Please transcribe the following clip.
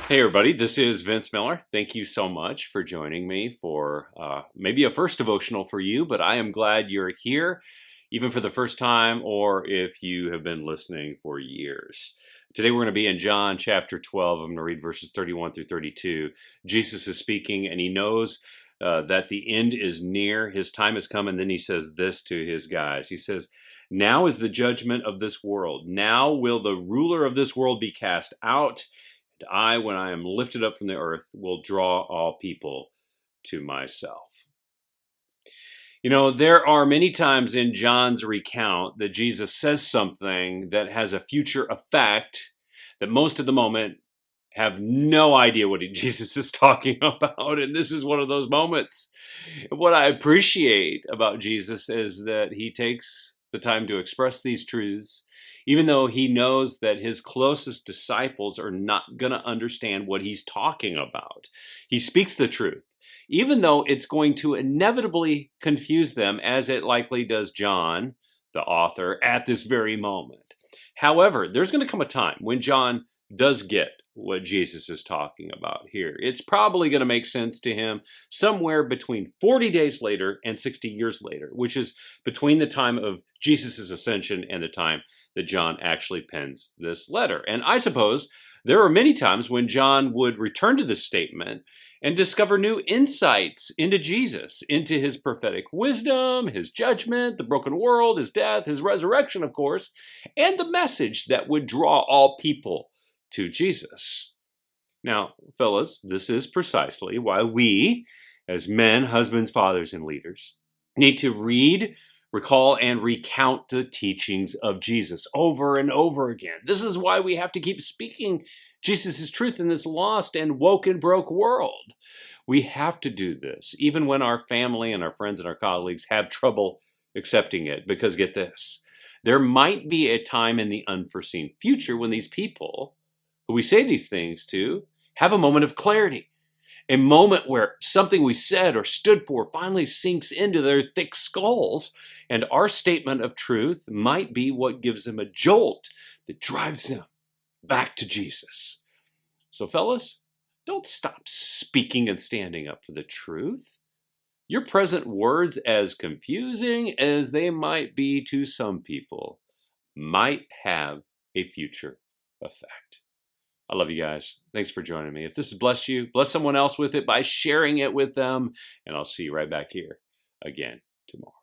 Hey everybody, this is Vince Miller. Thank you so much for joining me for maybe a first devotional for you, but I am glad you're here, even for the first time, or if you have been listening for years. Today we're going to be in John chapter 12. I'm going to read verses 31 through 32. Jesus is speaking, and he knows that the end is near. His time has come, and then he says this to his guys. He says, "Now is the judgment of this world. Now will the ruler of this world be cast out. I, when I am lifted up from the earth, will draw all people to myself." You know, there are many times in John's recount that Jesus says something that has a future effect that most of the moment have no idea what Jesus is talking about. And this is one of those moments. What I appreciate about Jesus is that he takes the time to express these truths, even though he knows that his closest disciples are not going to understand what he's talking about. He speaks the truth, even though it's going to inevitably confuse them, as it likely does John, the author, at this very moment. However, there's going to come a time when John does get what Jesus is talking about here. It's probably going to make sense to him somewhere between 40 days later and 60 years later, which is between the time of Jesus' ascension and the time that John actually pens this letter. And I suppose there are many times when John would return to this statement and discover new insights into Jesus, into his prophetic wisdom, his judgment, the broken world, his death, his resurrection, of course, and the message that would draw all people to Jesus. Now, fellas, this is precisely why we, as men, husbands, fathers, and leaders, need to read, recall, and recount the teachings of Jesus over and over again. This is why we have to keep speaking Jesus' truth in this lost and woke and broke world. We have to do this, even when our family and our friends and our colleagues have trouble accepting it, because get this, there might be a time in the unforeseen future when these people who we say these things to have a moment of clarity, a moment where something we said or stood for finally sinks into their thick skulls, and our statement of truth might be what gives them a jolt that drives them back to Jesus. So fellas, don't stop speaking and standing up for the truth. Your present words, as confusing as they might be to some people, might have a future effect. I love you guys. Thanks for joining me. If this has blessed you, bless someone else with it by sharing it with them. And I'll see you right back here again tomorrow.